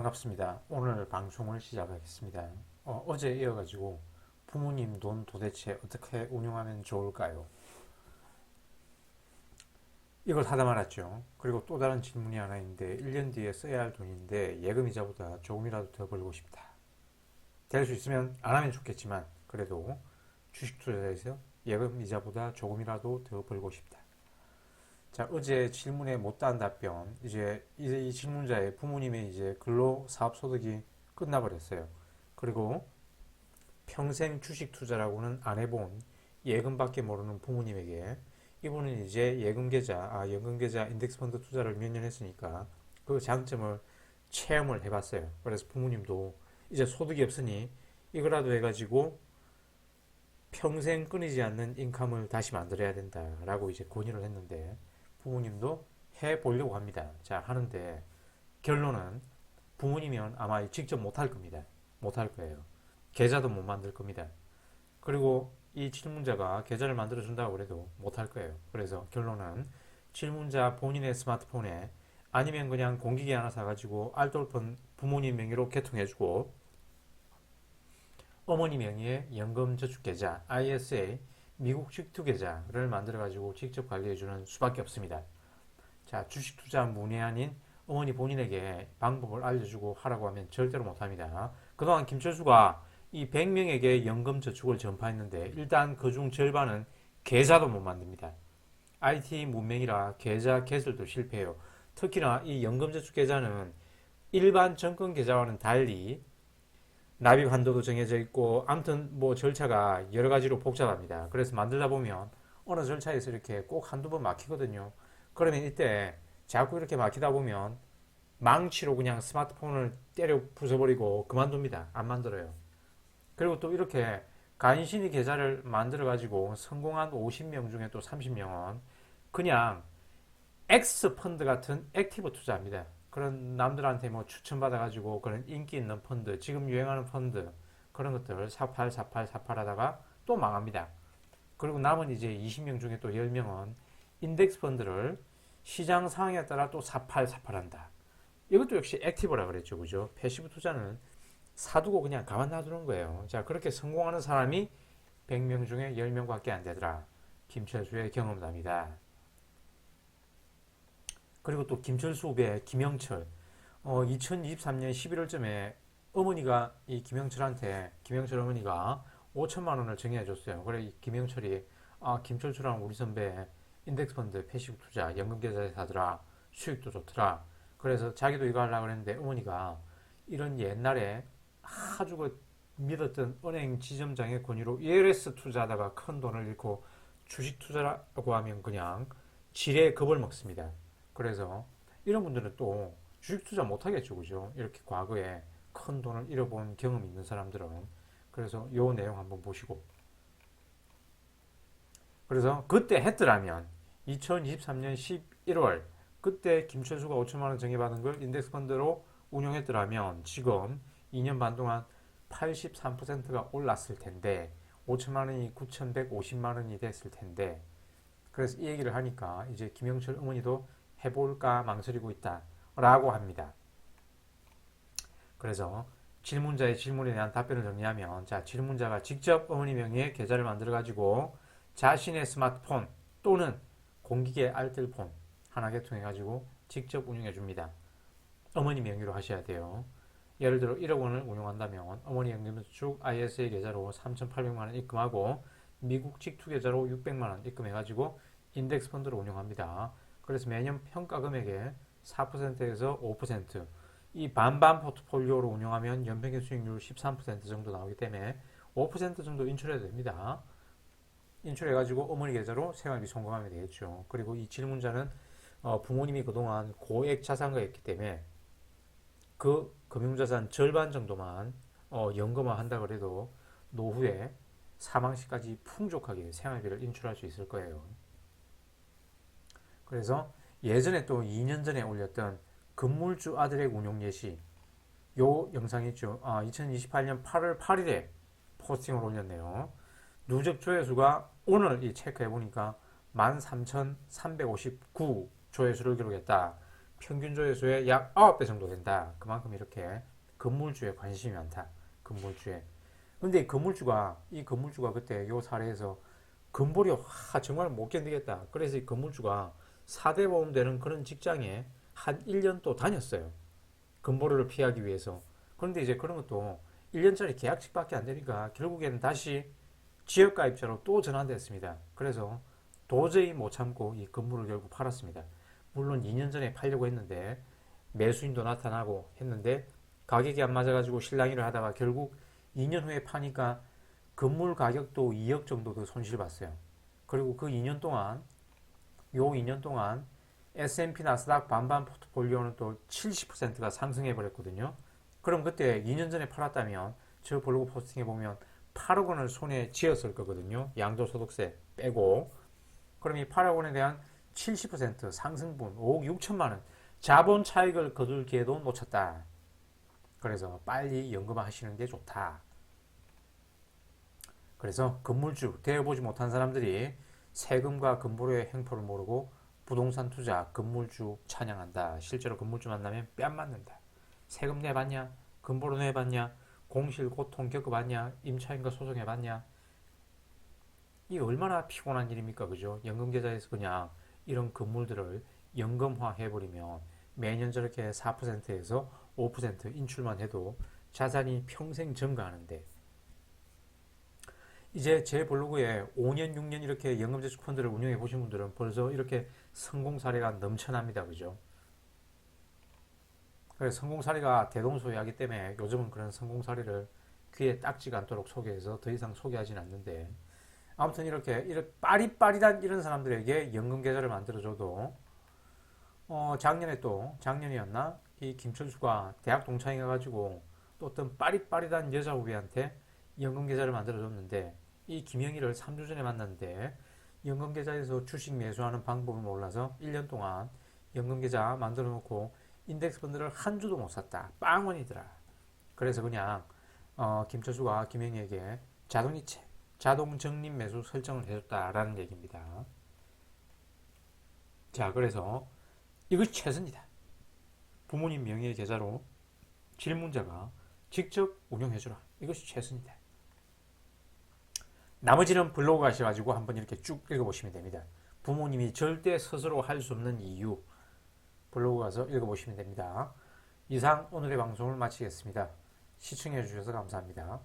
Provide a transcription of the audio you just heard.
반갑습니다. 오늘 방송을 시작하겠습니다. 어제 이어가지고 부모님 돈 도대체 어떻게 운용하면 좋을까요? 이걸 하다 말았죠. 그리고 또 다른 질문이 하나 있는데 1년 뒤에 써야 할 돈인데 예금이자보다 조금이라도 더 벌고 싶다. 될 수 있으면 안 하면 좋겠지만 그래도 주식 투자에서 예금이자보다 조금이라도 더 벌고 싶다. 자, 어제 질문에 못다한 답변. 이제 이 질문자의 부모님의 이제 근로사업소득이 끝나버렸어요. 그리고 평생 주식 투자라고는 안 해본 예금밖에 모르는 부모님에게 이분은 이제 연금계좌 인덱스펀드 투자를 몇 년 했으니까 그 장점을 체험을 해봤어요. 그래서 부모님도 이제 소득이 없으니 이거라도 해가지고 평생 끊이지 않는 인컴을 다시 만들어야 된다라고 이제 건의를 했는데 부모님도 해보려고 합니다. 자, 하는데 결론은 부모님은 아마 직접 못할 겁니다. 못할 거예요. 계좌도 못 만들 겁니다. 그리고 이 질문자가 계좌를 만들어 준다고 그래도 못할 거예요. 그래서 결론은 질문자 본인의 스마트폰에 아니면 그냥 공기계 하나 사가지고 알뜰폰 부모님 명의로 개통해주고 어머니 명의의 연금저축계좌 ISA 미국식 투계좌를 만들어가지고 직접 관리해주는 수밖에 없습니다. 자, 주식 투자 문외한인 어머니 본인에게 방법을 알려주고 하라고 하면 절대로 못합니다. 그동안 김철수가 이 100명에게 연금저축을 전파했는데 일단 그중 절반은 계좌도 못 만듭니다. IT 문맹이라 계좌 개설도 실패해요. 특히나 이 연금저축 계좌는 일반 정권 계좌와는 달리 납입 한도도 정해져 있고 아무튼 뭐 절차가 여러 가지로 복잡합니다. 그래서 만들다 보면 어느 절차에서 이렇게 꼭 한두 번 막히거든요. 그러면 이때 자꾸 이렇게 막히다 보면 망치로 그냥 스마트폰을 때려 부숴버리고 그만둡니다. 안 만들어요. 그리고 또 이렇게 간신히 계좌를 만들어 가지고 성공한 50명 중에 또 30명은 그냥 X 펀드 같은 액티브 투자입니다. 그런 남들한테 뭐 추천받아가지고 그런 인기 있는 펀드, 지금 유행하는 펀드, 그런 것들을 사팔 하다가 또 망합니다. 그리고 남은 이제 20명 중에 또 10명은 인덱스 펀드를 시장 상황에 따라 또 사팔 한다. 이것도 역시 액티브라 그랬죠. 그죠? 패시브 투자는 사두고 그냥 가만 놔두는 거예요. 자, 그렇게 성공하는 사람이 100명 중에 10명밖에 안 되더라. 김철수의 경험담이다. 그리고 또 김철수 후배 김영철 2023년 11월쯤에 어머니가 이 김영철 어머니가 5천만 원을 정해 줬어요. 그래 김영철이 김철수랑 우리 선배 인덱스 펀드 패시브 투자 연금 계좌에 사더라. 수익도 좋더라. 그래서 자기도 이거 하려고 했는데 어머니가 이런 옛날에 아주 그 믿었던 은행 지점장의 권유로 ELS 투자하다가 큰 돈을 잃고 주식 투자라고 하면 그냥 지레 겁을 먹습니다. 그래서 이런 분들은 또 주식 투자 못 하겠죠. 그죠? 이렇게 과거에 큰 돈을 잃어본 경험이 있는 사람들은. 그래서 요 내용 한번 보시고. 그래서 그때 했더라면 2023년 11월 그때 김철수가 5천만 원 정해받은 걸 인덱스 펀드로 운용했더라면 지금 2년 반 동안 83%가 올랐을 텐데 5천만 원이 9,150만 원이 됐을 텐데 그래서 이 얘기를 하니까 이제 김영철 어머니도 해볼까 망설이고 있다 라고 합니다. 그래서 질문자의 질문에 대한 답변을 정리하면 자, 질문자가 직접 어머니 명의의 계좌를 만들어 가지고 자신의 스마트폰 또는 공기계 알뜰폰 하나 개통해 가지고 직접 운영해 줍니다. 어머니 명의로 하셔야 돼요. 예를 들어 1억 원을 운용한다면 어머니 연금저축 ISA 계좌로 3,800만 원 입금하고 미국직 투계좌로 600만 원 입금해 가지고 인덱스 펀드로 운용합니다. 그래서 매년 평가 금액의 4%에서 5%, 이 반반 포트폴리오로 운영하면 연평균 수익률 13% 정도 나오기 때문에 5% 정도 인출해도 됩니다. 인출해가지고 어머니 계좌로 생활비 송금하면 되겠죠. 그리고 이 질문자는 부모님이 그동안 고액 자산가였기 때문에 그 금융자산 절반 정도만 연금화 한다 그래도 노후에 사망 시까지 풍족하게 생활비를 인출할 수 있을 거예요. 그래서 예전에 또 2년 전에 올렸던 건물주 아들의 운용 예시 요 영상 있죠. 2028년 8월 8일에 포스팅을 올렸네요. 누적 조회수가 오늘 체크해 보니까 13,359 조회수를 기록했다. 평균 조회수의 약 9배 정도 된다. 그만큼 이렇게 건물주에 관심이 많다. 건물주에. 근데 이 건물주가 그때 요 사례에서 건물이 정말 못 견디겠다. 그래서 이 건물주가 4대 보험 되는 그런 직장에 한 1년 또 다녔어요. 건보료를 피하기 위해서. 그런데 이제 그런 것도 1년짜리 계약직밖에 안 되니까 결국에는 다시 지역가입자로 또 전환됐습니다. 그래서 도저히 못 참고 이 건물을 결국 팔았습니다. 물론 2년 전에 팔려고 했는데 매수인도 나타나고 했는데 가격이 안 맞아가지고 실랑이를 하다가 결국 2년 후에 파니까 건물 가격도 2억 정도도 손실봤어요. 그리고 그 2년 동안 요 2년 동안 S&P 나스닥 반반 포트폴리오는 또 70%가 상승해 버렸거든요. 그럼 그때 2년 전에 팔았다면 저 블로그 포스팅에 보면 8억 원을 손에 쥐었을 거거든요. 양도소득세 빼고. 그럼 이 8억 원에 대한 70% 상승분 5억 6천만 원 자본 차익을 거둘 기회도 놓쳤다. 그래서 빨리 연금화 하시는 게 좋다. 그래서 건물주 되어보지 못한 사람들이 세금과 건보료의 행포를 모르고 부동산 투자, 건물주 찬양한다. 실제로 건물주 만나면 뺨 맞는다. 세금 내봤냐? 건보료 내봤냐? 공실 고통 겪어봤냐? 임차인과 소송해봤냐? 이 얼마나 피곤한 일입니까? 그죠? 연금계좌에서 그냥 이런 건물들을 연금화 해버리면 매년 저렇게 4%에서 5% 인출만 해도 자산이 평생 증가하는데 이제 제 블로그에 5년, 6년 이렇게 연금저축 펀드를 운영해 보신 분들은 벌써 이렇게 성공 사례가 넘쳐납니다. 그죠? 그래서 성공 사례가 대동소이하기 때문에 요즘은 그런 성공 사례를 귀에 딱지가 않도록 소개해서 더 이상 소개하지는 않는데 아무튼 이렇게 빠릿빠릿한 이런 사람들에게 연금 계좌를 만들어줘도 작년이었나 이 김철수가 대학 동창회 가지고 또 어떤 빠릿빠릿한 여자 후배한테 연금 계좌를 만들어줬는데 이 김영희를 3주 전에 만났는데 연금 계좌에서 주식 매수하는 방법을 몰라서 1년 동안 연금 계좌 만들어 놓고 인덱스 펀드를 한 주도 못 샀다. 빵원이더라. 그래서 그냥 김철수가 김영희에게 자동이체, 자동 적립 매수 설정을 해줬다라는 얘기입니다. 자, 그래서 이것이 최선이다. 부모님 명의의 계좌로 질문자가 직접 운영해주라. 이것이 최선이다. 나머지는 블로그 가셔가지고 한번 이렇게 쭉 읽어보시면 됩니다. 부모님이 절대 스스로 할 수 없는 이유 블로그 가서 읽어보시면 됩니다. 이상 오늘의 방송을 마치겠습니다. 시청해주셔서 감사합니다.